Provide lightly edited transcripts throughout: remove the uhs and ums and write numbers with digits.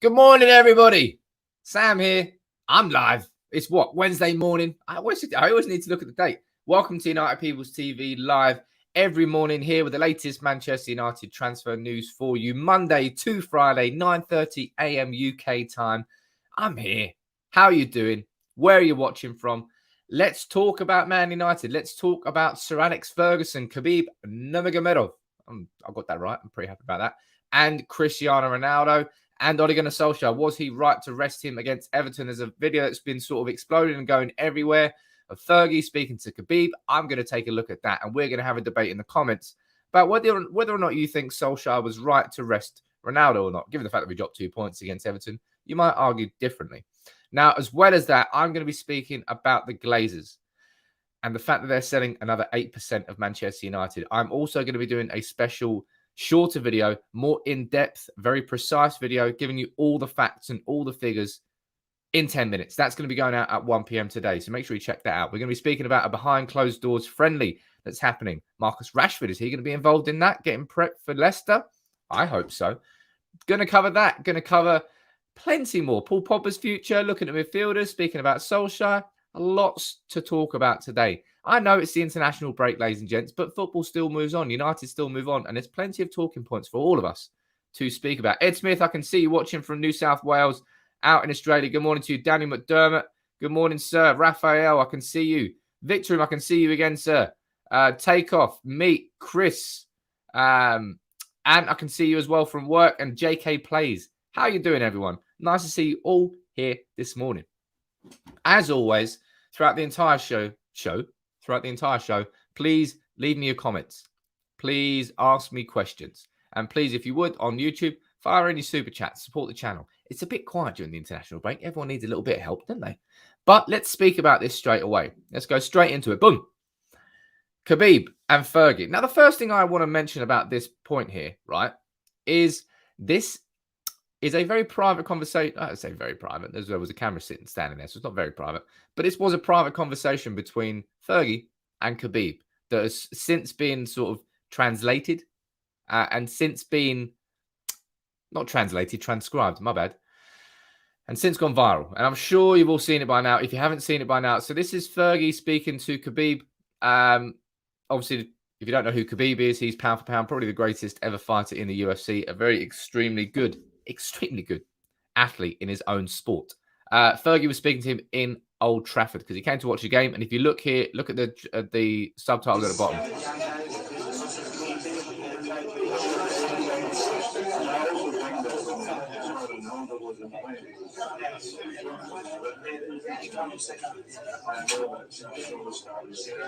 Good morning, everybody. Sam here. I'm live. It's what, Wednesday morning? I always need to look at the date. Welcome to United People's TV live every morning here with the latest Manchester United transfer news for you. Monday to Friday, 9:30 a.m. UK time. I'm here. How are you doing? Where are you watching from? Let's talk about Man United. Let's talk about Sir Alex Ferguson, Khabib Nurmagomedov. I got that right. I'm pretty happy about that. And Cristiano Ronaldo. And Ole Gunnar Solskjaer, was he right to rest him against Everton? There's a video that's been sort of exploding and going everywhere of Fergie speaking to Khabib. I'm going to take a look at that, and we're going to have a debate in the comments about whether or not you think Solskjaer was right to rest Ronaldo or not. Given the fact that we dropped 2 points against Everton, you might argue differently. Now, as well as that, I'm going to be speaking about the Glazers and the fact that they're selling another 8% of Manchester United. I'm also going to be doing a special shorter video, more in-depth, very precise video, giving you all the facts and all the figures in 10 minutes. That's going to be going out at 1 p.m. today, so make sure you check that out. We're going to be speaking about a behind-closed-doors friendly that's happening. Marcus Rashford, is he going to be involved in that, getting prepped for Leicester? I hope so. Going to cover that. Going to cover plenty more. Paul Pogba's future, looking at midfielders, speaking about Solskjaer. Lots to talk about today. I know it's the international break, ladies and gents, but football still moves on. United still move on, and there's plenty of talking points for all of us to speak about. Ed Smith, I can see you watching from New South Wales out in Australia. Good morning to you. Daniel McDermott, good morning, sir. Raphael, I can see you. Victor, I can see you again, sir. Takeoff, Meet, Chris, and I can see you as well from work, and JK Plays. How are you doing, everyone? Nice to see you all here this morning. As always, throughout the entire show, please leave me your comments. Please ask me questions. And please, if you would, on YouTube, fire any super chats, support the channel. It's a bit quiet during the international break. Everyone needs a little bit of help, don't they? But let's speak about this straight away. Let's go straight into it. Boom. Khabib and Fergie. Now, the first thing I want to mention about this point here, right, is this is a very private conversation. I say very private. There was a camera standing there, so it's not very private. But this was a private conversation between Fergie and Khabib that has since been sort of translated and since been, not translated, transcribed, my bad, and since gone viral. And I'm sure you've all seen it by now, if you haven't seen it by now. So this is Fergie speaking to Khabib. Obviously, if you don't know who Khabib is, he's pound for pound, probably the greatest ever fighter in the UFC, a very extremely good athlete in his own sport. Fergie was speaking to him in Old Trafford because he came to watch a game. And if you look here, look at the subtitle at the bottom.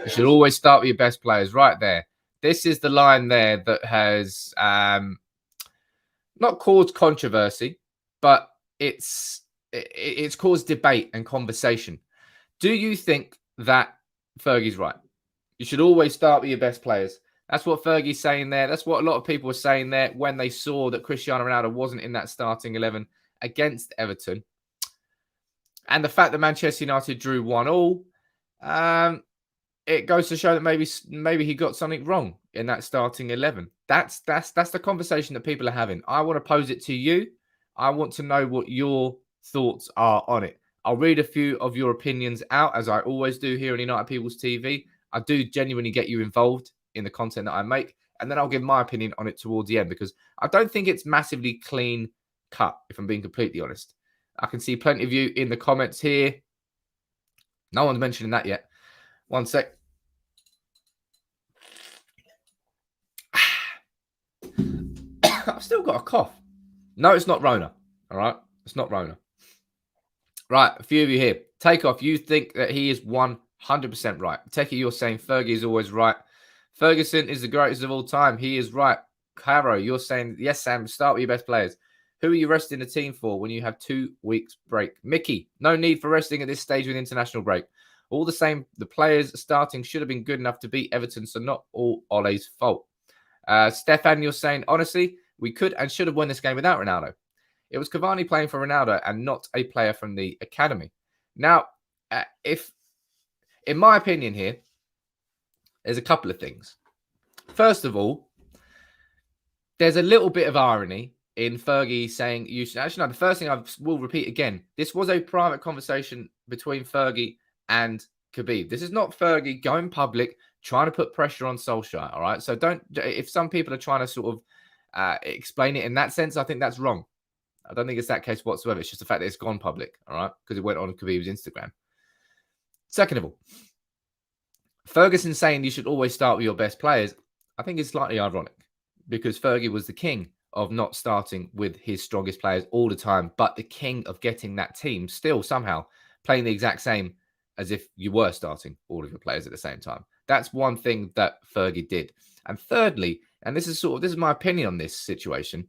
You should always start with your best players, right there. This is the line there that has not caused controversy, but it's caused debate and conversation. Do you think that Fergie's right? You should always start with your best players. That's what Fergie's saying there. That's what a lot of people were saying there when they saw that Cristiano Ronaldo wasn't in that starting 11 against Everton. And the fact that Manchester United drew 1-1, it goes to show that maybe he got something wrong in that starting 11. That's the conversation that people are having. I want to pose it to you. I want to know what your thoughts are on it. I'll read a few of your opinions out, as I always do here on United People's TV. I do genuinely get you involved in the content that I make, and then I'll give my opinion on it towards the end, because I don't think it's massively clean cut, if I'm being completely honest. I can see plenty of you in the comments here. No one's mentioning that yet. One sec. I've still got a cough. No, it's not Rona. All right? It's not Rona. Right, a few of you here. Takeoff, you think that he is 100% right. Take it, you're saying Fergie is always right. Ferguson is the greatest of all time. He is right. Caro, you're saying, yes, Sam, start with your best players. Who are you resting the team for when you have 2 weeks break? Mickey, no need for resting at this stage with international break. All the same, the players starting should have been good enough to beat Everton, so not all Ole's fault. Stefan, you're saying, honestly, we could and should have won this game without Ronaldo. It was Cavani playing for Ronaldo and not a player from the academy. Now, in my opinion here, there's a couple of things. First of all, there's a little bit of irony in Fergie saying you should actually no. The first thing I will repeat again: this was a private conversation between Fergie and Khabib. This is not Fergie going public trying to put pressure on Solskjaer. All right, so don't. If some people are trying to sort of explain it in that sense, I think that's wrong. I don't think it's that case whatsoever. It's just the fact that it's gone public. All right, because it went on Khabib's Instagram. Second of all, Ferguson saying you should always start with your best players, I think is slightly ironic because Fergie was the king of not starting with his strongest players all the time, but the king of getting that team still somehow playing the exact same as if you were starting all of your players at the same time. That's one thing that Fergie did. And thirdly, and this is my opinion on this situation,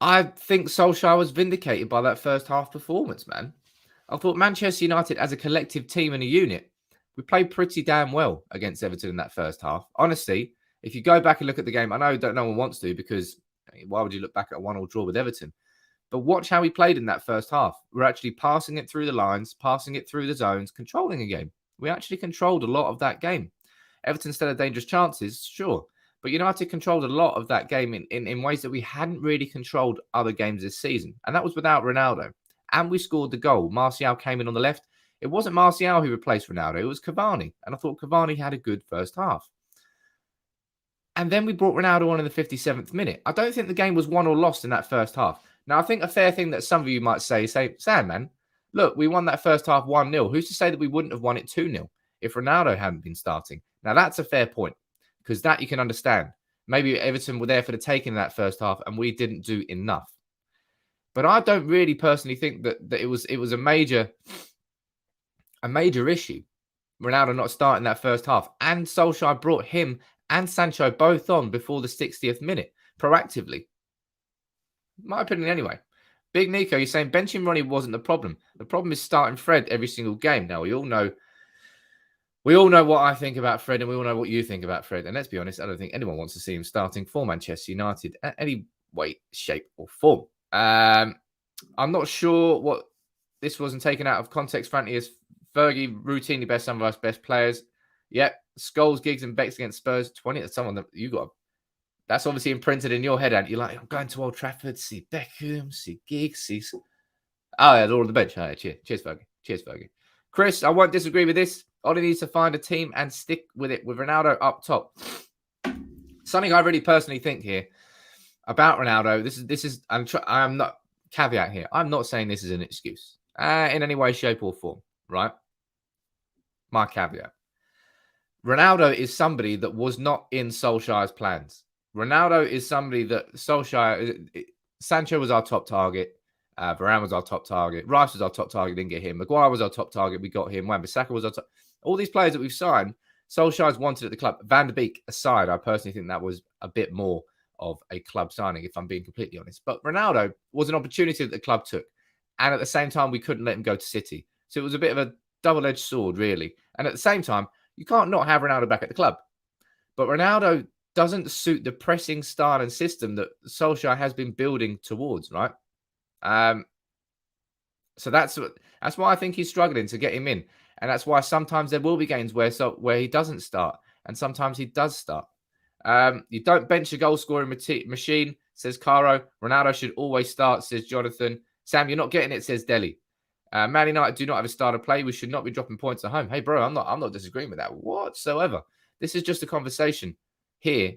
I think Solskjaer was vindicated by that first half performance, man. I thought Manchester United as a collective team and a unit, we played pretty damn well against Everton in that first half. Honestly, if you go back and look at the game, I know that no one wants to because why would you look back at a 1-1 draw with Everton? But watch how we played in that first half. We're actually passing it through the lines, passing it through the zones, controlling a game. We actually controlled a lot of that game. Everton still had dangerous chances, sure. But United controlled a lot of that game in ways that we hadn't really controlled other games this season. And that was without Ronaldo. And we scored the goal. Martial came in on the left. It wasn't Martial who replaced Ronaldo. It was Cavani. And I thought Cavani had a good first half. And then we brought Ronaldo on in the 57th minute. I don't think the game was won or lost in that first half. Now, I think a fair thing that some of you might say, Sam, man, look, we won that first half 1-0. Who's to say that we wouldn't have won it 2-0 if Ronaldo hadn't been starting? Now, that's a fair point because that you can understand. Maybe Everton were there for the taking in that first half and we didn't do enough. But I don't really personally think that it was a major issue. Ronaldo not starting that first half. And Solskjaer brought him and Sancho both on before the 60th minute, proactively. My opinion anyway. Big Nico, you're saying benching Ronnie wasn't the problem. The problem is starting Fred every single game. Now, we all know what I think about Fred and we all know what you think about Fred. And let's be honest, I don't think anyone wants to see him starting for Manchester United at any way, shape or form. I'm not sure what this wasn't taken out of context, frankly, as Fergie routinely best some of us best players. Yep. Scholes, Giggs, and Becks against Spurs. 20. That's someone that you got. That's obviously imprinted in your head, and you're like, I'm going to Old Trafford, see Beckham, see Giggs, see. Oh, yeah, all on the bench. All right, cheers, Fergie. Cheers, Fergie. Chris, I won't disagree with this. Ollie needs to find a team and stick with it with Ronaldo up top. Something I really personally think here about Ronaldo. This is. I'm not caveat here. I'm not saying this is an excuse in any way, shape, or form. Right. My caveat. Ronaldo is somebody that was not in Solskjaer's plans. Ronaldo is somebody that Solskjaer... Sancho was our top target. Varane was our top target. Rice was our top target. Didn't get him. Maguire was our top target. We got him. Wan-Bissaka was our top... All these players that we've signed, Solskjaer's wanted at the club. Van der Beek aside, I personally think that was a bit more of a club signing, if I'm being completely honest. But Ronaldo was an opportunity that the club took. And at the same time, we couldn't let him go to City. So it was a bit of a double-edged sword, really. And at the same time, you can't not have Ronaldo back at the club. But Ronaldo doesn't suit the pressing style and system that Solskjaer has been building towards, right? So that's why I think he's struggling to get him in. And that's why sometimes there will be games where he doesn't start. And sometimes he does start. You don't bench a goal-scoring machine, says Caro. Ronaldo should always start, says Jonathan. Sam, you're not getting it, says Delhi. Man United do not have a starter play. We should not be dropping points at home. Hey, bro, I'm not disagreeing with that whatsoever. This is just a conversation here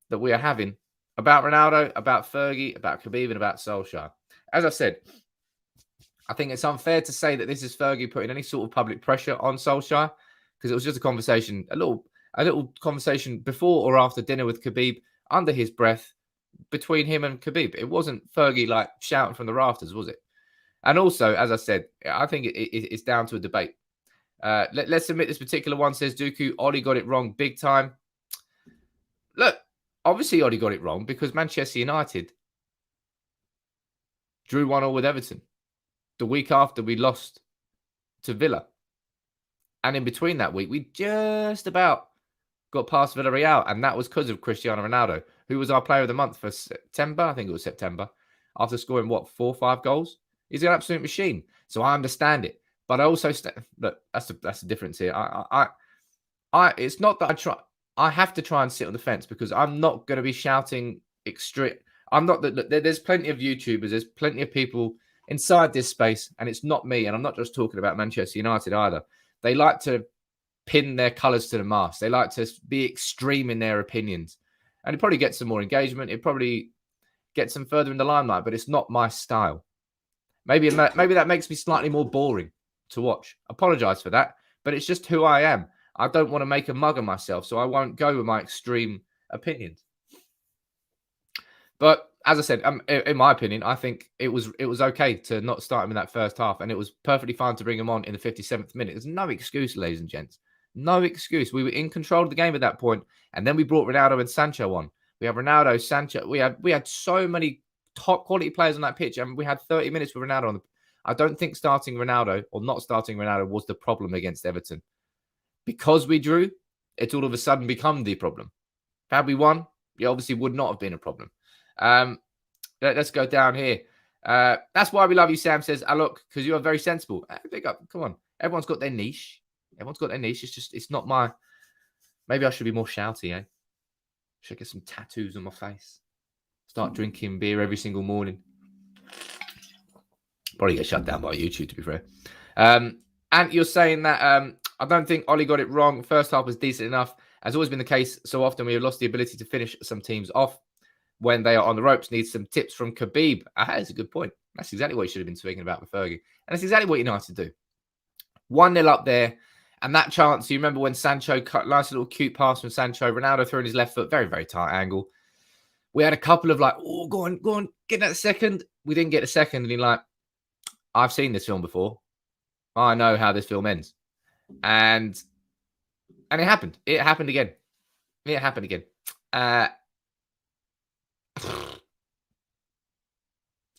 that we are having about Ronaldo, about Fergie, about Khabib, and about Solskjaer. As I said, I think it's unfair to say that this is Fergie putting any sort of public pressure on Solskjaer because it was just a conversation, a little conversation before or after dinner with Khabib under his breath between him and Khabib. It wasn't Fergie like shouting from the rafters, was it? And also, as I said, I think it's down to a debate. Let's admit this particular one, says Dooku. Ollie got it wrong big time. Look, obviously Ollie got it wrong because Manchester United drew 1-1 with Everton the week after we lost to Villa. And in between that week, we just about got past Villarreal. And that was because of Cristiano Ronaldo, who was our player of the month for September. I think it was September. After scoring, 4 or 5 goals? He's an absolute machine. So I understand it. But I also... Look, that's the difference here. It's not that I try... I have to try and sit on the fence because I'm not going to be shouting extreme. I'm not that. There's plenty of YouTubers. There's plenty of people inside this space, and it's not me. And I'm not just talking about Manchester United either. They like to pin their colours to the mast. They like to be extreme in their opinions, and it probably gets some more engagement. It probably gets them further in the limelight, but it's not my style. Maybe that makes me slightly more boring to watch. Apologise for that, but it's just who I am. I don't want to make a mug of myself, so I won't go with my extreme opinions. But as I said, in my opinion, I think it was okay to not start him in that first half, and it was perfectly fine to bring him on in the 57th minute. There's no excuse, ladies and gents. No excuse. We were in control of the game at that point, and then we brought Ronaldo and Sancho on. We have Ronaldo, Sancho. We had so many top quality players on that pitch, and we had 30 minutes with Ronaldo on. I don't think starting Ronaldo or not starting Ronaldo was the problem against Everton. Because we drew, it's all of a sudden become the problem. Had we won, it obviously would not have been a problem. Let's go down here. That's why we love you, Sam says. Look, because you are very sensible. Big up. Come on. Everyone's got their niche. It's not my... Maybe I should be more shouty, eh? Should get some tattoos on my face. Start drinking beer every single morning. Probably get shut down by YouTube, to be fair. And you're saying that... I don't think Ole got it wrong. First half was decent enough. As always been the case, so often we have lost the ability to finish some teams off when they are on the ropes. Need some tips from Khabib. That's a good point. That's exactly what you should have been speaking about with Fergie. And that's exactly what United do. 1-0 up there. And that chance, you remember when Sancho cut, nice little cute pass from Sancho. Ronaldo threw in his left foot. Very, very tight angle. We had a couple of go on, get that second. We didn't get a second. And you're I've seen this film before. I know how this film ends. And it happened. It happened again.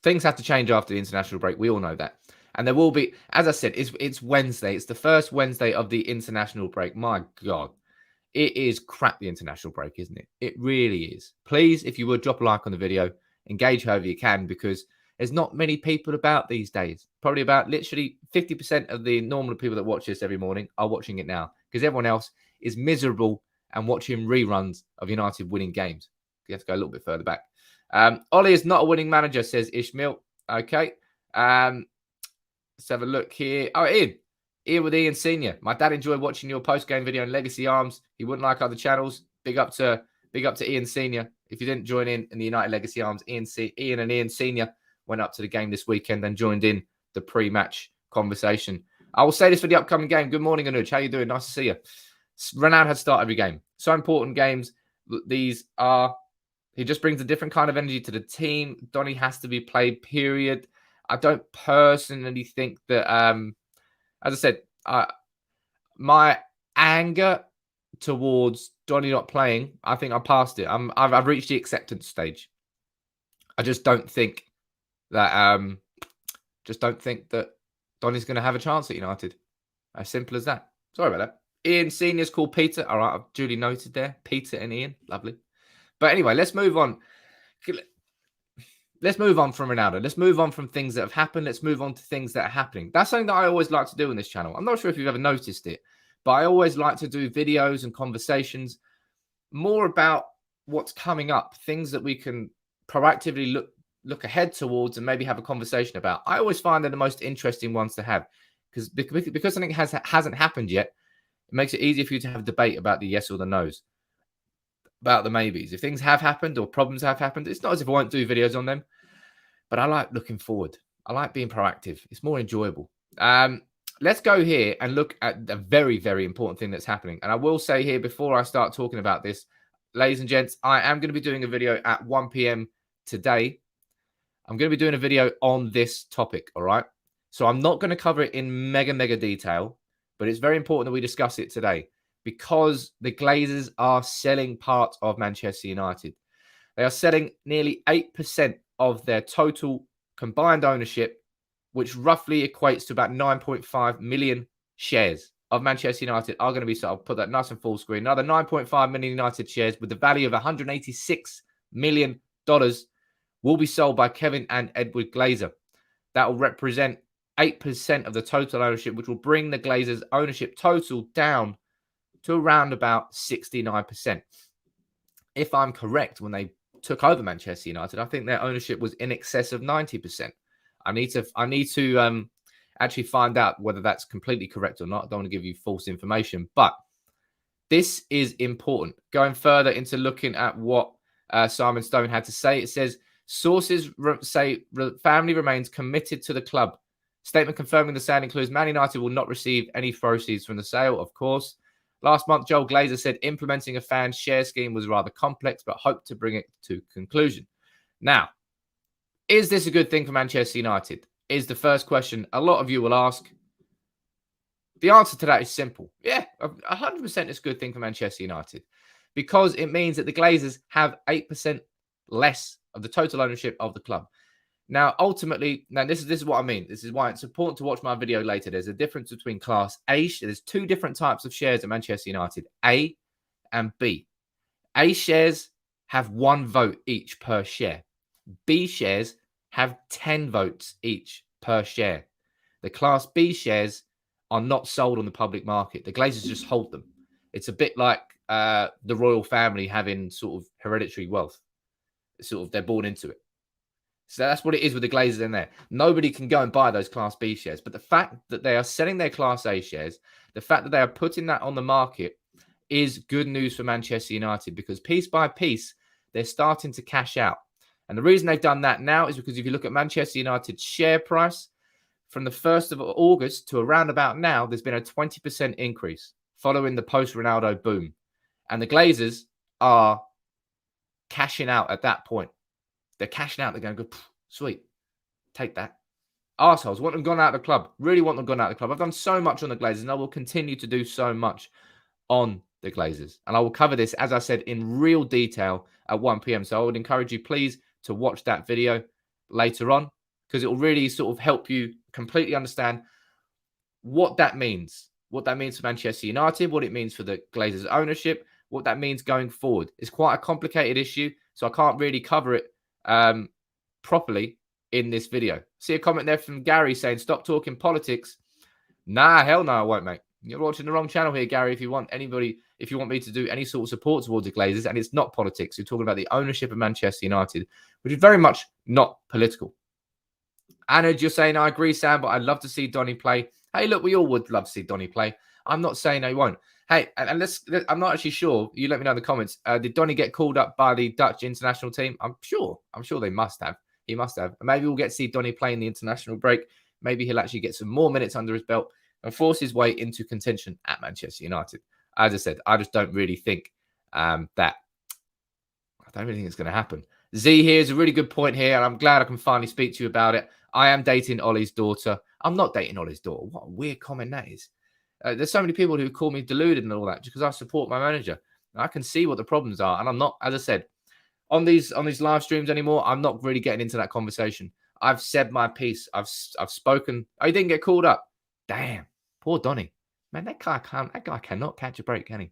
Things have to change after the international break. We all know that. And there will be, as I said, it's Wednesday. It's the first Wednesday of the international break. My God. It is crap, the international break, isn't it? It really is. Please, if you would, drop a like on the video. Engage however you can, because there's not many people about these days. Probably about literally 50% of the normal people that watch this every morning are watching it now, because everyone else is miserable and watching reruns of United winning games. You have to go a little bit further back. Ole is not a winning manager, says Ishmael. Okay. Let's have a look here. Oh, Ian with Ian Senior. My dad enjoyed watching your post-game video on Legacy Arms. He wouldn't like other channels. Big up to Ian Senior. If you didn't join in the United Legacy Arms, Ian and Ian Senior went up to the game this weekend and joined in the pre-match conversation. I will say this for the upcoming game. Good morning, Anuj. How you doing? Nice to see you. Ronaldo has started every game. So important games. These are... He just brings a different kind of energy to the team. Donny has to be played, period. I don't personally think that... as I said, my anger towards Donny not playing, I think I'm past it. I've reached the acceptance stage. I just don't think that Donny's going to have a chance at United. As simple as that. Sorry about that. Ian Senior's called Peter. All right, I've duly noted there. Peter and Ian. Lovely. But anyway, let's move on. Let's move on from Ronaldo. Let's move on from things that have happened. Let's move on to things that are happening. That's something that I always like to do on this channel. I'm not sure if you've ever noticed it, but I always like to do videos and conversations more about what's coming up, things that we can proactively look ahead towards and maybe have a conversation about. I always find they're the most interesting ones to have because something hasn't happened yet. It makes it easier for you to have a debate about the yes or the no's, about the maybes. If things have happened or problems have happened, it's not as if I won't do videos on them, but I like looking forward. I like being proactive. It's more enjoyable. Let's go here and look at the very, very important thing that's happening. And I will say here before I start talking about this, ladies and gents, I am going to be doing a video at 1 p.m. today. I'm going to be doing a video on this topic, all right? So I'm not going to cover it in mega detail, but it's very important that we discuss it today because the Glazers are selling part of Manchester United. They are selling nearly 8% of their total combined ownership, which roughly equates to about 9.5 million shares of Manchester United are going to be sold. I'll put that nice and full screen. Another 9.5 million United shares with the value of $186 million will be sold by Kevin and Edward Glazer. That will represent 8% of the total ownership, which will bring the Glazers' ownership total down to around about 69%. If I'm correct, when they took over Manchester United, I think their ownership was in excess of 90%. I need to actually find out whether that's completely correct or not. I don't want to give you false information, but this is important. Going further into looking at what Simon Stone had to say, it says, sources say family remains committed to the club. Statement confirming the sale includes Man United will not receive any proceeds from the sale, of course. Last month, Joel Glazer said implementing a fan share scheme was rather complex, but hoped to bring it to conclusion. Now, is this a good thing for Manchester United? Is the first question a lot of you will ask. The answer to that is simple. Yeah, 100% it's a good thing for Manchester United because it means that the Glazers have 8% less of the total ownership of the club. Now, ultimately, this is what I mean. This is why it's important to watch my video later. There's a difference between Class A. There's two different types of shares at Manchester United, A and B. A shares have 1 vote each per share. B shares have 10 votes each per share. The Class B shares are not sold on the public market. The Glazers just hold them. It's a bit like the royal family having sort of hereditary wealth. They're born into it. So that's what it is with the Glazers in there. Nobody can go and buy those Class B shares. But the fact that they are selling their Class A shares, the fact that they are putting that on the market is good news for Manchester United because piece by piece, they're starting to cash out. And the reason they've done that now is because if you look at Manchester United's share price, from the 1st of August to around about now, there's been a 20% increase following the post-Ronaldo boom. And the Glazers are cashing out at that point. They're cashing out. They're going to go, sweet, take that. Arseholes, want them gone out of the club. Really want them gone out of the club. I've done so much on the Glazers and I will continue to do so much on the Glazers. And I will cover this, as I said, in real detail at 1 p.m. So I would encourage you, please, to watch that video later on because it will really sort of help you completely understand what that means. What that means for Manchester United, what it means for the Glazers' ownership, what that means going forward. It's quite a complicated issue, so I can't really cover it properly in this video. See a comment there from Gary saying, stop talking politics. Nah, hell no, I won't, mate. You're watching the wrong channel here, Gary. If you want me to do any sort of support towards the Glazers, and it's not politics, you're talking about the ownership of Manchester United, which is very much not political. Anna, you're saying, I agree, Sam, but I'd love to see Donny play. Hey, look, we all would love to see Donny play. I'm not saying he won't. Hey, and I'm not actually sure. You let me know in the comments. Did Donny get called up by the Dutch international team? I'm sure they must have. He must have. And maybe we'll get to see Donny play in the international break. Maybe he'll actually get some more minutes under his belt and force his way into contention at Manchester United. As I said, I just don't really think it's going to happen. Z here is a really good point here, and I'm glad I can finally speak to you about it. I am dating Ollie's daughter. I'm not dating Ollie's daughter. What a weird comment that is. There's so many people who call me deluded and all that because I support my manager. I can see what the problems are, and I'm not, as I said, on these live streams anymore. I'm not really getting into that conversation. I've said my piece. I've spoken. Oh, he didn't get called up. Damn, poor Donny. Man, that guy cannot catch a break, can he?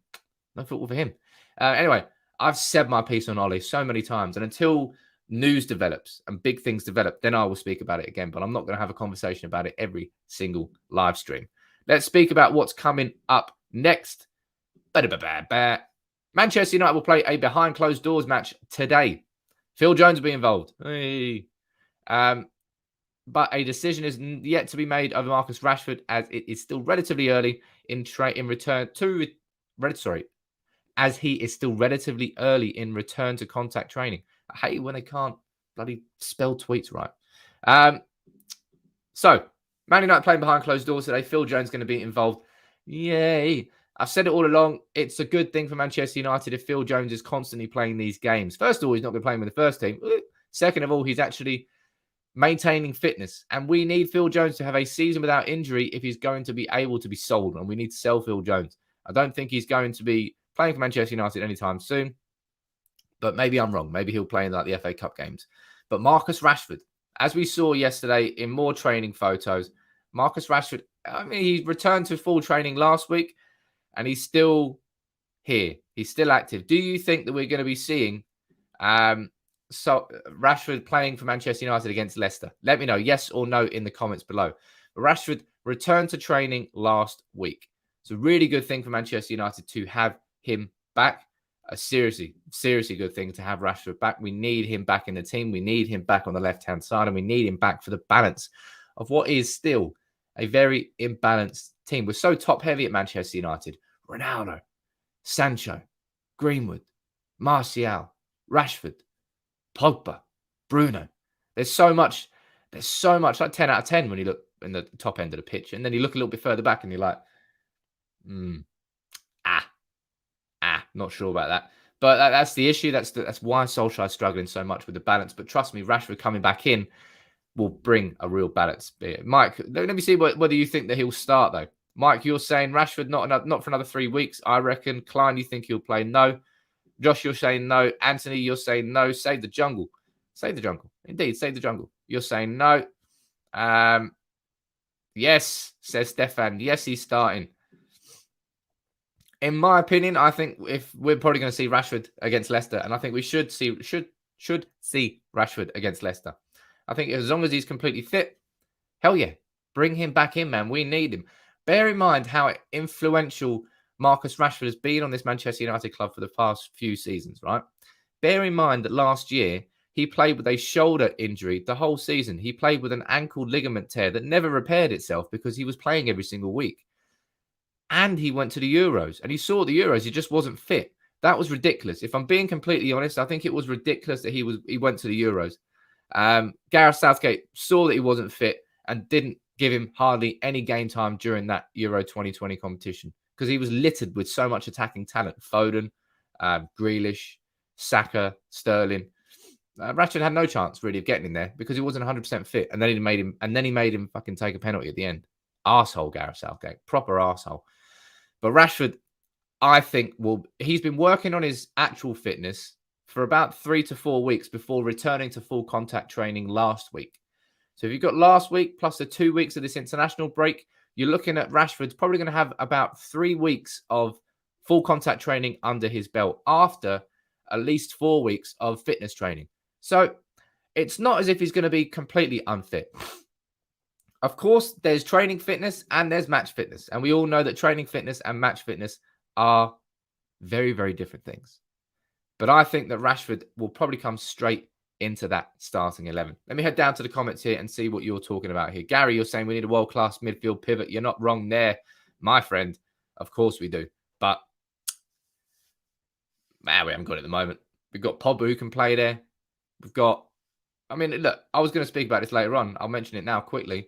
No football for him. Anyway, I've said my piece on Ollie so many times, and until news develops and big things develop, then I will speak about it again. But I'm not going to have a conversation about it every single live stream. Let's speak about what's coming up next. Manchester United will play a behind closed doors match today. Phil Jones will be involved. Hey. But a decision is yet to be made over Marcus Rashford as it is still relatively early as he is still relatively early in return to contact training. I hate when they can't bloody spell tweets right. So, Man United playing behind closed doors today. Phil Jones going to be involved. Yay. I've said it all along. It's a good thing for Manchester United if Phil Jones is constantly playing these games. First of all, he's not been playing with the first team. Second of all, he's actually maintaining fitness. And we need Phil Jones to have a season without injury if he's going to be able to be sold. And we need to sell Phil Jones. I don't think he's going to be playing for Manchester United anytime soon. But maybe I'm wrong. Maybe he'll play in like the FA Cup games. But Marcus Rashford, as we saw yesterday in more training photos, Marcus Rashford, I mean, he returned to full training last week and he's still here. He's still active. Do you think that we're going to be seeing Rashford playing for Manchester United against Leicester? Let me know, yes or no, in the comments below. Rashford returned to training last week. It's a really good thing for Manchester United to have him back. A seriously good thing to have Rashford back. We need him back in the team. We need him back on the left-hand side, and we need him back for the balance of what is still a very imbalanced team. We're so top-heavy at Manchester United. Ronaldo, Sancho, Greenwood, Martial, Rashford, Pogba, Bruno. There's so much like 10 out of 10 when you look in the top end of the pitch. And then you look a little bit further back and you're like, not sure about that. But that's the issue. That's why Solskjaer is struggling so much with the balance. But trust me, Rashford coming back in will bring a real balance. Mike, let me see whether you think that he'll start, though. Mike, you're saying Rashford not for another 3 weeks. I reckon. Klein, you think he'll play? No. Josh, you're saying no. Anthony, you're saying no. Save the jungle. Save the jungle. Indeed, save the jungle. You're saying no. Yes, says Stefan. Yes, he's starting. In my opinion, I think if we're probably going to see Rashford against Leicester, and I think we should see Rashford against Leicester. I think as long as he's completely fit, hell yeah, bring him back in, man. We need him. Bear in mind how influential Marcus Rashford has been on this Manchester United club for the past few seasons, right? Bear in mind that last year, he played with a shoulder injury the whole season. He played with an ankle ligament tear that never repaired itself because he was playing every single week. And he went to the Euros. And he saw the Euros. He just wasn't fit. That was ridiculous. If I'm being completely honest, I think it was ridiculous that he went to the Euros. Gareth Southgate saw that he wasn't fit and didn't give him hardly any game time during that Euro 2020 competition because he was littered with so much attacking talent. Foden, Grealish, Saka, Sterling. Rashford had no chance really of getting in there because he wasn't 100% fit. And then he made him fucking take a penalty at the end. Arsehole, Gareth Southgate. Proper arsehole. But Rashford, I think, he's been working on his actual fitness for about 3 to 4 weeks before returning to full contact training last week. So if you've got last week plus the 2 weeks of this international break, you're looking at Rashford's probably going to have about 3 weeks of full contact training under his belt after at least 4 weeks of fitness training. So it's not as if he's going to be completely unfit. Of course, there's training fitness and there's match fitness. And we all know that training fitness and match fitness are very, very different things. But I think that Rashford will probably come straight into that starting 11. Let me head down to the comments here and see what you're talking about here. Gary, you're saying we need a world-class midfield pivot. You're not wrong there, my friend. Of course we do. But, man, we haven't got it at the moment. We've got Pogba who can play there. We've got, look, I was going to speak about this later on. I'll mention it now quickly.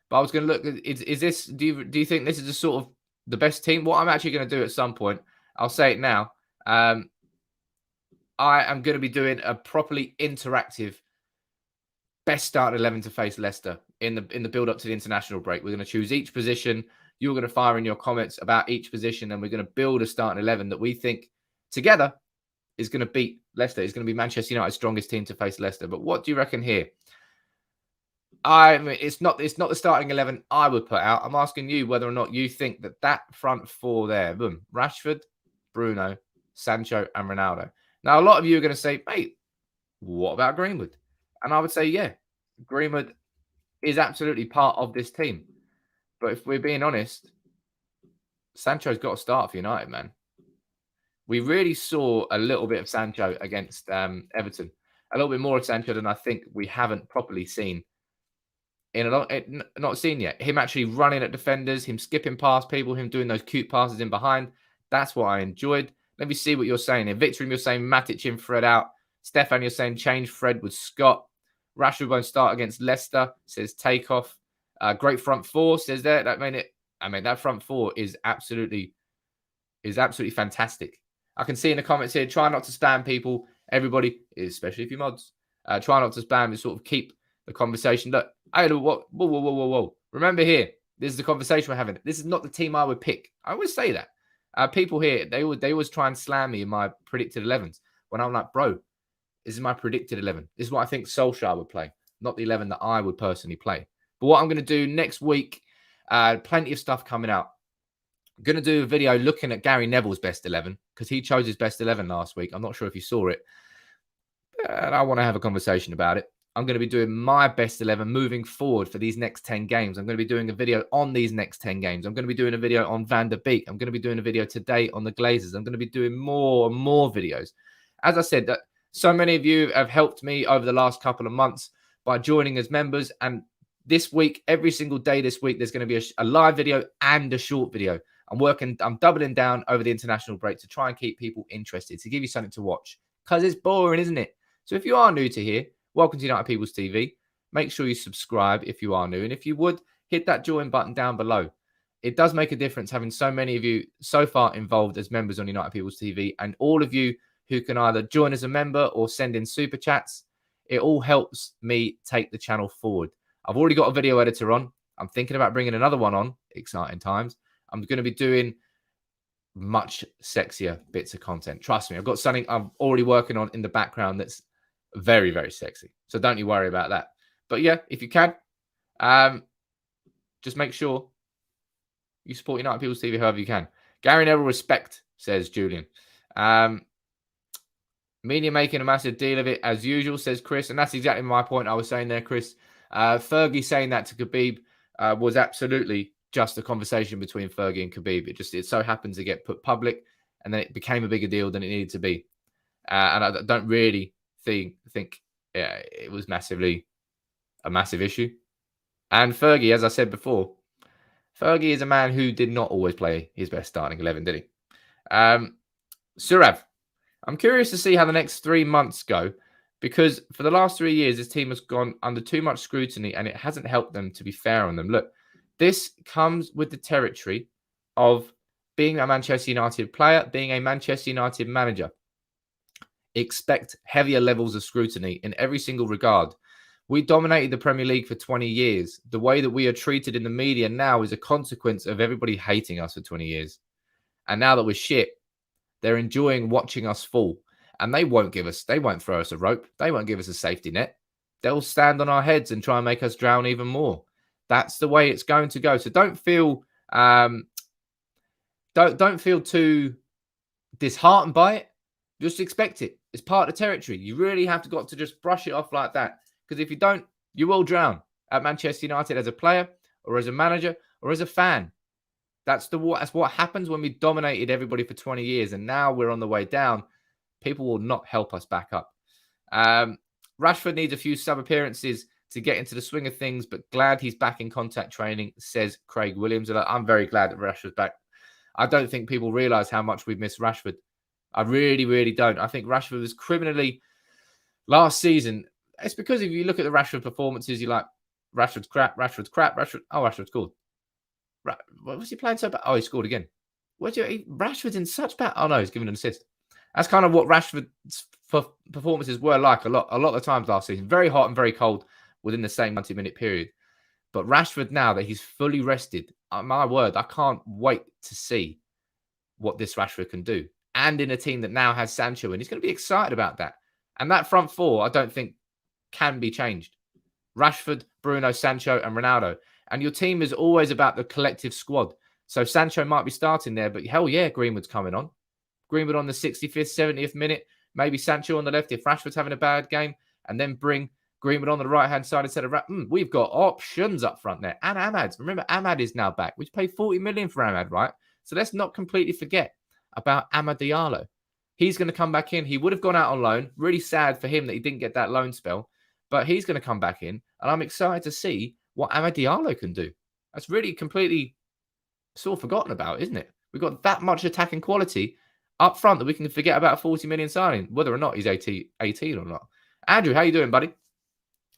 But I was going to look, is this, do you think this is a sort of the best team? What I'm actually going to do at some point, I'll say it now. I am going to be doing a properly interactive best start 11 to face Leicester in the build up to the international break. We're going to choose each position. You're going to fire in your comments about each position, and we're going to build a starting 11 that we think together is going to beat Leicester. It's going to be Manchester United's strongest team to face Leicester. But what do you reckon here? It's not the starting 11 I would put out. I'm asking you whether or not you think that front four there, boom, Rashford, Bruno, Sancho, and Ronaldo. Now, a lot of you are going to say, mate, what about Greenwood? And I would say, yeah, Greenwood is absolutely part of this team. But if we're being honest, Sancho's got to start for United, man. We really saw a little bit of Sancho against Everton. A little bit more of Sancho than I think we haven't properly seen. Not seen yet. Him actually running at defenders, him skipping past people, him doing those cute passes in behind. That's what I enjoyed. Let me see what you're saying here. Victor, you're saying Matic in, Fred out. Stefan, you're saying change Fred with Scott. Rashford won't start against Leicester, says Takeoff. Great front four, says that. That front four is absolutely fantastic. I can see in the comments here, try not to spam people. Everybody, especially if you're mods, try not to spam and sort of keep the conversation. Look, whoa. Remember here, this is the conversation we're having. This is not the team I would pick. I always say that. People here, they always try and slam me in my predicted 11s when I'm like, bro, this is my predicted 11. This is what I think Solskjaer would play, not the 11 that I would personally play. But what I'm going to do next week, plenty of stuff coming out. I'm going to do a video looking at Gary Neville's best 11 because he chose his best 11 last week. I'm not sure if you saw it. And I want to have a conversation about it. I'm going to be doing my best 11 moving forward for these next 10 games. I'm going to be doing a video on these next 10 games. I'm going to be doing a video on Van der Beek. I'm going to be doing a video today on the Glazers. I'm going to be doing more and more videos. As I said, that so many of you have helped me over the last couple of months by joining as members. And this week, every single day this week, there's going to be a live video and a short video. I'm doubling down over the international break to try and keep people interested, to give you something to watch, because it's boring, isn't it? So if you are new to here, welcome to United People's TV. Make sure you subscribe if you are new. And if you would, hit that join button down below. It does make a difference having so many of you so far involved as members on United People's TV, and all of you who can either join as a member or send in super chats. It all helps me take the channel forward. I've already got a video editor on. I'm thinking about bringing another one on. Exciting times. I'm going to be doing much sexier bits of content. Trust me, I've got something I'm already working on in the background that's very, very sexy. So don't you worry about that. But yeah, if you can, just make sure you support United People's TV however you can. Gary Neville respect, says Julian. Media making a massive deal of it as usual, says Chris. And that's exactly my point I was saying there, Chris. Fergie saying that to Khabib was absolutely just a conversation between Fergie and Khabib. It so happens to get put public, and then it became a bigger deal than it needed to be. And I don't really think it was a massive issue. And Fergie, as I said before, Fergie is a man who did not always play his best starting 11, did he? Surav, I'm curious to see how the next 3 months go, because for the last 3 years, this team has gone under too much scrutiny and it hasn't helped them, to be fair on them. Look, this comes with the territory of being a Manchester United player, being a Manchester United manager. Expect heavier levels of scrutiny in every single regard. We dominated the Premier League for 20 years. The way that we are treated in the media now is a consequence of everybody hating us for 20 years. And now that we're shit, they're enjoying watching us fall. And they won't throw us a rope. They won't give us a safety net. They'll stand on our heads and try and make us drown even more. That's the way it's going to go. So don't feel too disheartened by it. Just expect it. It's part of the territory. You really have to just brush it off like that. Because if you don't, you will drown at Manchester United as a player or as a manager or as a fan. That's what happens when we dominated everybody for 20 years. And now we're on the way down. People will not help us back up. Rashford needs a few sub appearances to get into the swing of things, but glad he's back in contact training, says Craig Williams. And I'm very glad that Rashford's back. I don't think people realise how much we've missed Rashford. I really, really don't. I think Rashford was criminally last season. It's because if you look at the Rashford performances, you're like, Rashford's crap. Rashford's good. What was he playing so bad? Oh, he scored again. Rashford's in such bad. Oh, no, he's given an assist. That's kind of what Rashford's performances were like a lot of the times last season. Very hot and very cold within the same 90-minute period. But Rashford, now that he's fully rested, my word, I can't wait to see what this Rashford can do. And in a team that now has Sancho, and he's going to be excited about that. And that front four, I don't think can be changed. Rashford, Bruno, Sancho, and Ronaldo. And your team is always about the collective squad. So Sancho might be starting there, but hell yeah, Greenwood's coming on. Greenwood on the 65th, 70th minute. Maybe Sancho on the left if Rashford's having a bad game. And then bring Greenwood on the right-hand side instead of... we've got options up front there. And Ahmad. Remember, Ahmad is now back. We paid 40 million for Ahmad, right? So let's not completely forget about Amad Diallo. He's going to come back in. He would have gone out on loan. Really sad for him that he didn't get that loan spell. But he's going to come back in. And I'm excited to see what Amad Diallo can do. That's really completely sort of forgotten about, isn't it? We've got that much attacking quality up front that we can forget about a 40 million signing, whether or not he's 18 or not. Andrew, how you doing, buddy?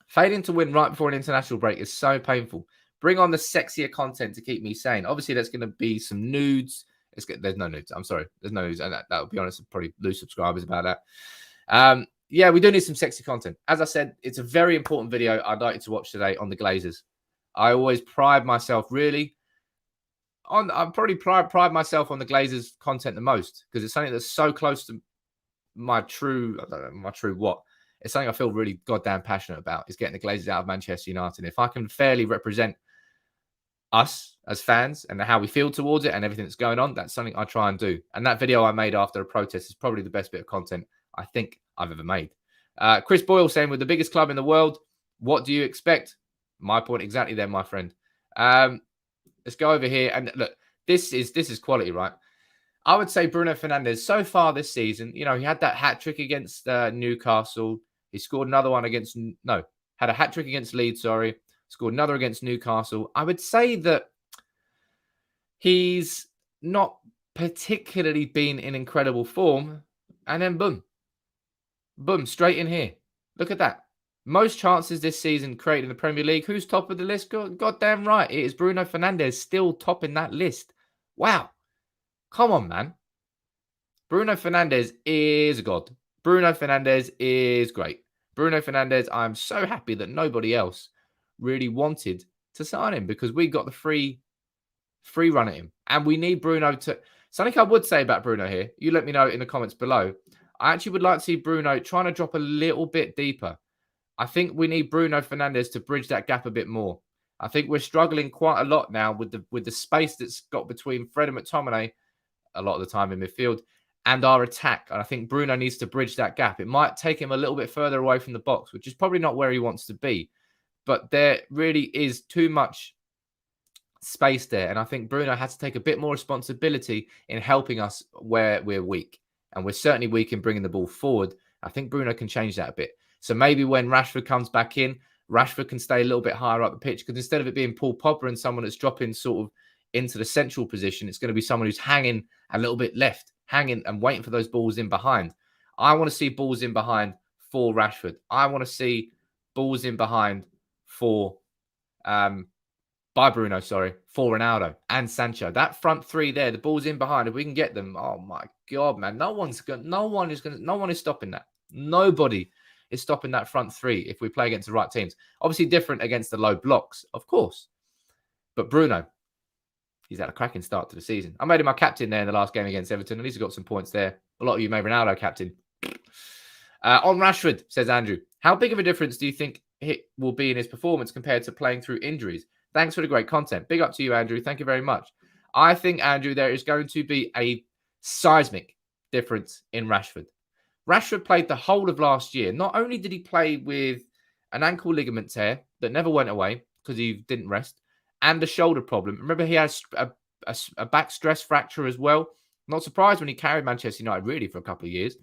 Failing to win right before an international break is so painful. Bring on the sexier content to keep me sane. Obviously, there's going to be some nudes. There's no nudes. I'm sorry. There's no nudes. And that'll be honest, probably lose subscribers about that. Yeah, we do need some sexy content. As I said, it's a very important video I'd like you to watch today on the Glazers. I always pride myself really on... I probably pride myself on the Glazers content the most because it's something that's so close to my true... I don't know, my true what? It's something I feel really goddamn passionate about, is getting the Glazers out of Manchester United. And if I can fairly represent us as fans and how we feel towards it and everything that's going on, that's something I try and do. And that video I made after a protest is probably the best bit of content I think I've ever made. Chris Boyle saying, with the biggest club in the world, what do you expect? My point exactly there, my friend. Let's go over here. And look, this is quality, right? I would say Bruno Fernandes, so far this season, he had that hat-trick against Newcastle. He scored another one had a hat-trick against Leeds, sorry. Scored another against Newcastle. I would say that he's not particularly been in incredible form. And then boom, straight in here. Look at that. Most chances this season created in the Premier League. Who's top of the list? Goddamn right. It is Bruno Fernandes still topping that list. Wow. Come on, man. Bruno Fernandes is God. Bruno Fernandes is great. Bruno Fernandes, I'm so happy that nobody else really wanted to sign him, because we got the free run at him. And we need Bruno to... Something I would say about Bruno here, you let me know in the comments below. I actually would like to see Bruno trying to drop a little bit deeper. I think we need Bruno Fernandes to bridge that gap a bit more. I think we're struggling quite a lot now with the space that's got between Fred and McTominay a lot of the time in midfield and our attack. And I think Bruno needs to bridge that gap. It might take him a little bit further away from the box, which is probably not where he wants to be. But there really is too much space there. And I think Bruno has to take a bit more responsibility in helping us where we're weak. And we're certainly weak in bringing the ball forward. I think Bruno can change that a bit. So maybe when Rashford comes back in, Rashford can stay a little bit higher up the pitch, because instead of it being Paul Pogba and someone that's dropping sort of into the central position, it's going to be someone who's hanging a little bit left, hanging and waiting for those balls in behind. I want to see balls in behind for Rashford. I want to see balls in behind for for Ronaldo and Sancho. That front three there, the balls in behind, if we can get them, oh my God, man. No one is stopping that. Nobody is stopping that front three if we play against the right teams. Obviously different against the low blocks, of course. But Bruno, he's had a cracking start to the season. I made him my captain there in the last game against Everton. At least he got some points there. A lot of you made Ronaldo captain. On Rashford, says Andrew, how big of a difference do you think it will be in his performance compared to playing through injuries? Thanks for the great content. Big up to you, Andrew. Thank you very much. I think, Andrew, there is going to be a seismic difference in Rashford. Rashford played the whole of last year. Not only did he play with an ankle ligament tear that never went away because he didn't rest, and a shoulder problem. Remember, he has a back stress fracture as well. Not surprised when he carried Manchester United really for a couple of years.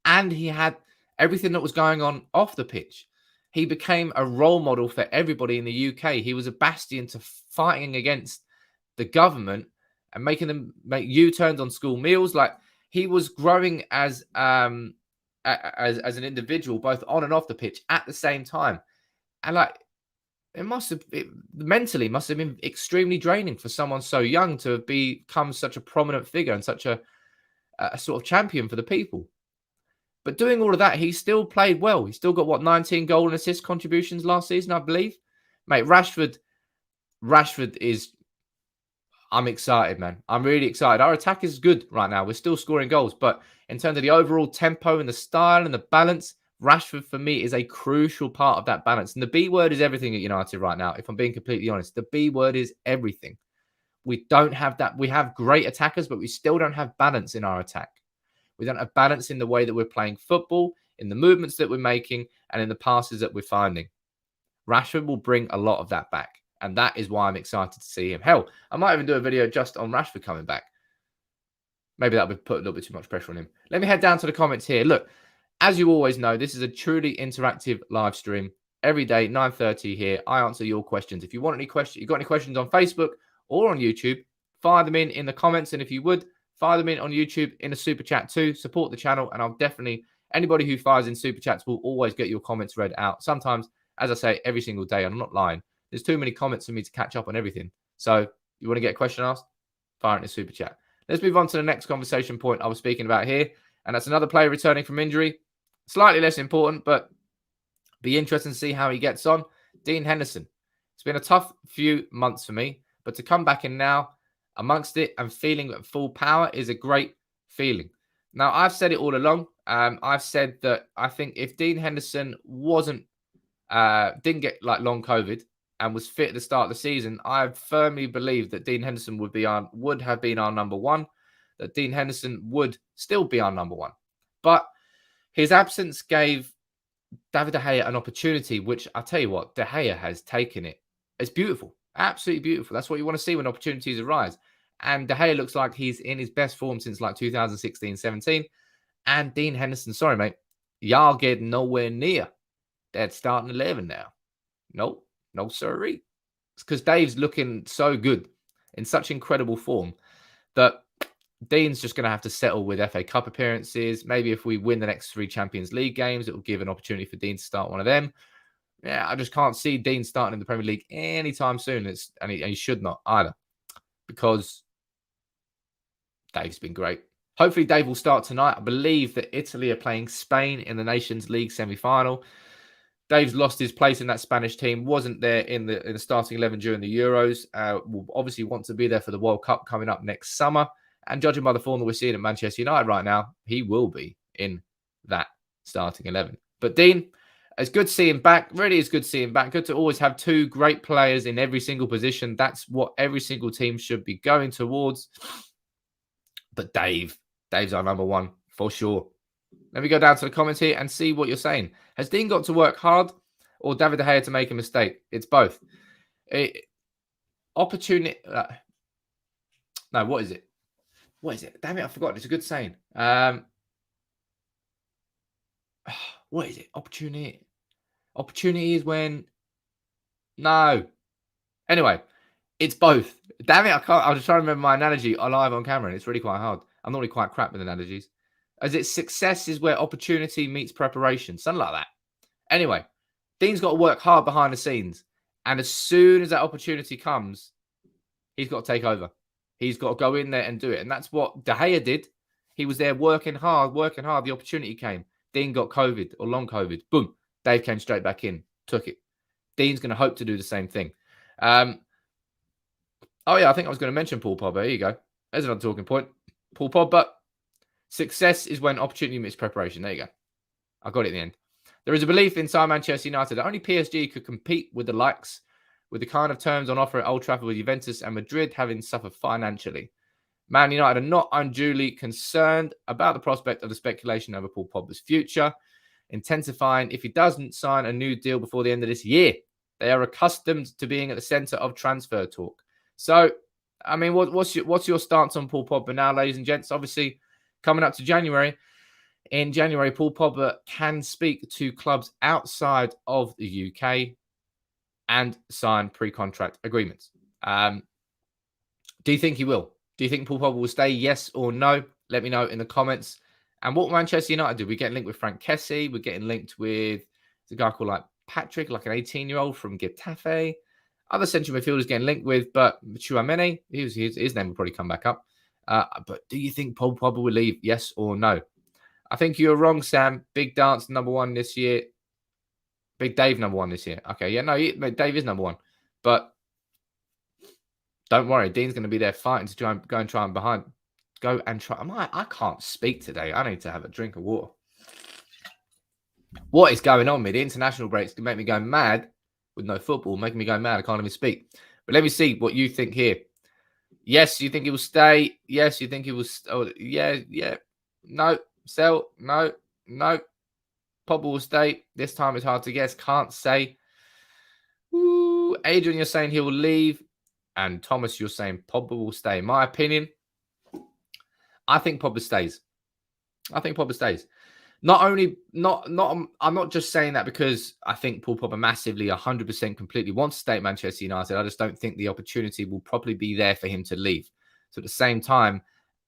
And he had everything that was going on off the pitch. He became a role model for everybody in the UK. He was a bastion to fighting against the government and making them make U-turns on school meals. Like, he was growing as an individual, both on and off the pitch at the same time. And like, it mentally must have been extremely draining for someone so young to become such a prominent figure and such a sort of champion for the people. But doing all of that, he still played well. He still got, 19 goal and assist contributions last season, I believe. Mate, Rashford is... I'm excited, man. I'm really excited. Our attack is good right now. We're still scoring goals. But in terms of the overall tempo and the style and the balance, Rashford, for me, is a crucial part of that balance. And the B word is everything at United right now, if I'm being completely honest. The B word is everything. We don't have that. We have great attackers, but we still don't have balance in our attack. We don't have balance in the way that we're playing football, in the movements that we're making, and in the passes that we're finding. Rashford will bring a lot of that back. And that is why I'm excited to see him. Hell, I might even do a video just on Rashford coming back. Maybe that would put a little bit too much pressure on him. Let me head down to the comments here. Look, as you always know, this is a truly interactive live stream. Every day, 9:30 here, I answer your questions. If you want any questions, you've got any questions on Facebook or on YouTube, fire them in the comments. And if you would, fire them in on YouTube in a super chat too. Support the channel. And I'll definitely, anybody who fires in super chats will always get your comments read out. Sometimes, as I say, every single day, I'm not lying. There's too many comments for me to catch up on everything. So you want to get a question asked? Fire it in a super chat. Let's move on to the next conversation point I was speaking about here. And that's another player returning from injury. Slightly less important, but be interesting to see how he gets on. Dean Henderson. It's been a tough few months for me, but to come back in now amongst it and feeling at full power is a great feeling. Now, I've said it all along. I've said that I think if Dean Henderson didn't get like long COVID and was fit at the start of the season, I firmly believe that Dean Henderson would have been our number one, that Dean Henderson would still be our number one. But His absence gave David De Gea an opportunity, which I tell you what, De Gea has taken it. It's beautiful. Absolutely beautiful. That's what you want to see when opportunities arise. And De Gea looks like he's in his best form since like 2016-17. And Dean Henderson, sorry, mate, y'all get nowhere near that starting 11 now. Nope. No, sirree. It's because Dave's looking so good in such incredible form that Dean's just going to have to settle with FA Cup appearances. Maybe if we win the next 3 Champions League games, it will give an opportunity for Dean to start one of them. Yeah, I just can't see Dean starting in the Premier League anytime soon. And he should not either, because Dave's been great. Hopefully, Dave will start tonight. I believe that Italy are playing Spain in the Nations League semi-final. Dave's lost his place in that Spanish team. Wasn't there in the starting 11 during the Euros. Will obviously want to be there for the World Cup coming up next summer. And judging by the form that we're seeing at Manchester United right now, he will be in that starting 11. But Dean, it's good to see him back. Really is good to see him back. Good to always have 2 great players in every single position. That's what every single team should be going towards. But Dave's our number one for sure. Let me go down to the comments here and see what you're saying. Has Dean got to work hard or David De Gea to make a mistake? It's both. Opportunity. No, what is it? What is it? Damn it, I forgot. It's a good saying. What is it? Opportunity. Opportunity is when... No. Anyway, it's both. Damn it, I can't. I was trying to remember my analogy live on camera, and it's really quite hard. I'm normally quite crap with analogies. As it's success is where opportunity meets preparation. Something like that. Anyway, Dean's got to work hard behind the scenes. And as soon as that opportunity comes, he's got to take over. He's got to go in there and do it. And that's what De Gea did. He was there working hard. The opportunity came. Dean got COVID or long COVID. Boom. Dave came straight back in. Took it. Dean's going to hope to do the same thing. Oh, yeah, I think I was going to mention Paul Pogba. There you go. There's another talking point. Paul Pogba. Success is when opportunity meets preparation. There you go. I got it in the end. There is a belief inside Manchester United that only PSG could compete with the likes, with the kind of terms on offer at Old Trafford with Juventus and Madrid having suffered financially. Man United are not unduly concerned about the prospect of the speculation over Paul Pogba's future, intensifying if he doesn't sign a new deal before the end of this year. They are accustomed to being at the centre of transfer talk. So, I mean, what's your stance on Paul Pogba now, ladies and gents? Obviously, coming up to January. In January, Paul Pogba can speak to clubs outside of the UK and sign pre-contract agreements. Do you think he will? Do you think Paul Pogba will stay, yes or no? Let me know in the comments. And what Manchester United do? We're getting linked with Frank Kessie. We're getting linked with a guy called like Patrick, like an 18-year-old from Getafe. Other central midfielders getting linked with, but Chouameni, his name will probably come back up. But do you think Paul Pogba will leave, yes or no? I think you're wrong, Sam. Big Dance number 1 this year. Big Dave number 1 this year. Okay, yeah, no, Dave is number 1. But don't worry, Dean's going to be there fighting to try and go and try and behind. Go and try. I can't speak today. I need to have a drink of water. What is going on, me? The international breaks can make me go mad with no football, making me go mad. I can't even speak. But let me see what you think here. Yes, you think he will stay. Yes, you think he will. Yeah. No, sell. No. Pogba will stay. This time it's hard to guess. Can't say. Ooh, Adrian, you're saying he will leave. And Thomas, you're saying Pogba will stay. In my opinion, I think Pogba stays. I'm not just saying that because I think Paul Pogba massively, 100% completely wants to stay at Manchester United. I just don't think the opportunity will probably be there for him to leave. So at the same time,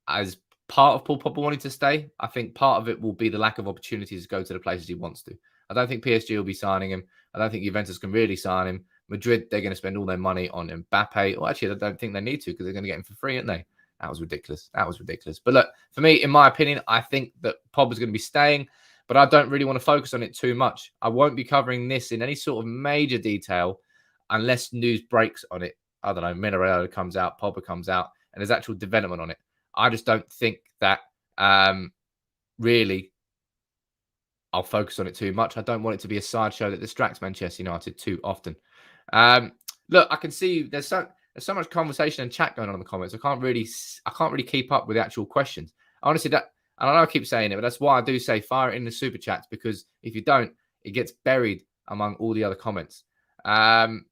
as part of Paul Pogba wanting to stay, I think part of it will be the lack of opportunities to go to the places he wants to. I don't think PSG will be signing him. I don't think Juventus can really sign him. Madrid, they're going to spend all their money on Mbappe. Well, actually, I don't think they need to because they're going to get him for free, aren't they? That was ridiculous. But look, for me, in my opinion, I think that Pogba's going to be staying, but I don't really want to focus on it too much. I won't be covering this in any sort of major detail unless news breaks on it. I don't know, Mineiro comes out, Pogba comes out, and there's actual development on it. I just don't think that really I'll focus on it too much. I don't want it to be a sideshow that distracts Manchester United too often. Look, I can see there's so much conversation and chat going on in the comments. I can't really keep up with the actual questions. Honestly, And I know I keep saying it, but that's why I do say fire it in the super chats, because if you don't, it gets buried among all the other comments. Look at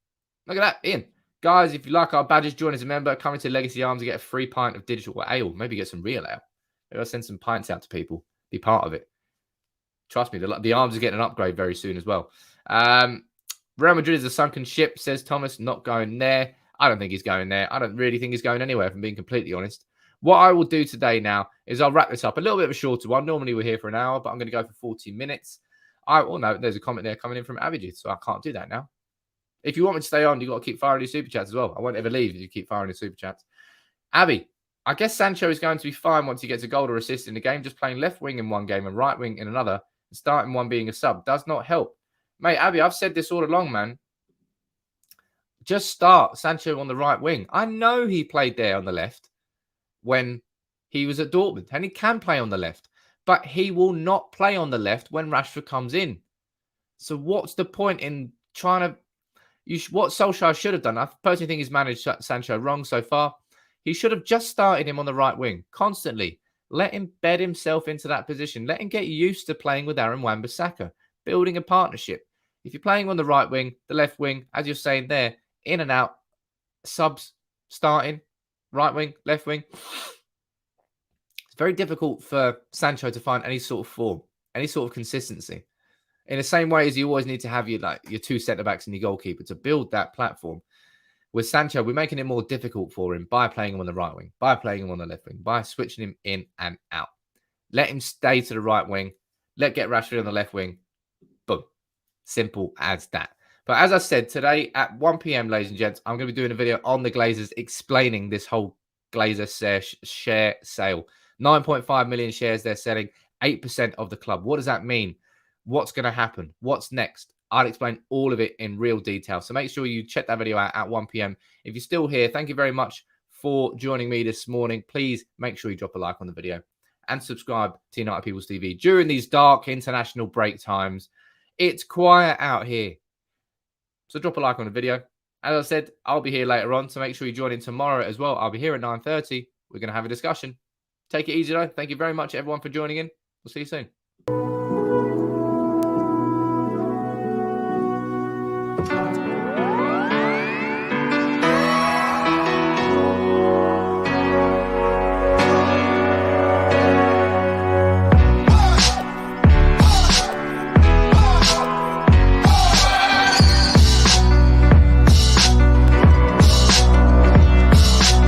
that, Ian. Guys, if you like our badges, join as a member. Come into Legacy Arms and get a free pint of digital ale. Maybe get some real ale. Maybe I'll send some pints out to people. Be part of it. Trust me, the arms are getting an upgrade very soon as well. Real Madrid is a sunken ship, says Thomas. Not going there. I don't think he's going there. I don't really think he's going anywhere, if I'm being completely honest. What I will do today now is I'll wrap this up. A little bit of a shorter one. Normally we're here for an hour, but I'm going to go for 40 minutes. No, there's a comment there coming in from Abhijit, so I can't do that now. If you want me to stay on, you've got to keep firing your super chats as well. I won't ever leave if you keep firing your super chats. Abby, I guess Sancho is going to be fine once he gets a goal or assist in the game. Just playing left wing in one game and right wing in another, and starting one being a sub does not help. Mate, Abby, I've said this all along, man. Just start Sancho on the right wing. I know he played there on the left when he was at Dortmund, and he can play on the left, but he will not play on the left when Rashford comes in. So what's the point in trying to... what Solskjaer should have done, I personally think he's managed Sancho wrong so far. He should have just started him on the right wing constantly. Let him bed himself into that position. Let him get used to playing with Aaron Wan-Bissaka, building a partnership. If you're playing on the right wing, the left wing, as you're saying there, in and out, subs, starting, right wing, left wing. It's very difficult for Sancho to find any sort of form, any sort of consistency. In the same way as you always need to have your two centre-backs and your goalkeeper to build that platform. With Sancho, we're making it more difficult for him by playing him on the right wing, by playing him on the left wing, by switching him in and out. Let him stay to the right wing. Let get Rashford on the left wing. Boom. Simple as that. But as I said, today at 1 p.m, ladies and gents, I'm going to be doing a video on the Glazers explaining this whole Glazer share sale. 9.5 million shares they're selling, 8% of the club. What does that mean? What's going to happen? What's next? I'll explain all of it in real detail. So make sure you check that video out at 1 p.m. If you're still here, thank you very much for joining me this morning. Please make sure you drop a like on the video and subscribe to United People's TV. During these dark international break times, it's quiet out here. So drop a like on the video. As I said, I'll be here later on, so make sure you join in tomorrow as well. I'll be here at 9:30. We're going to have a discussion. Take it easy, though. Thank you very much, everyone, for joining in. We'll see you soon.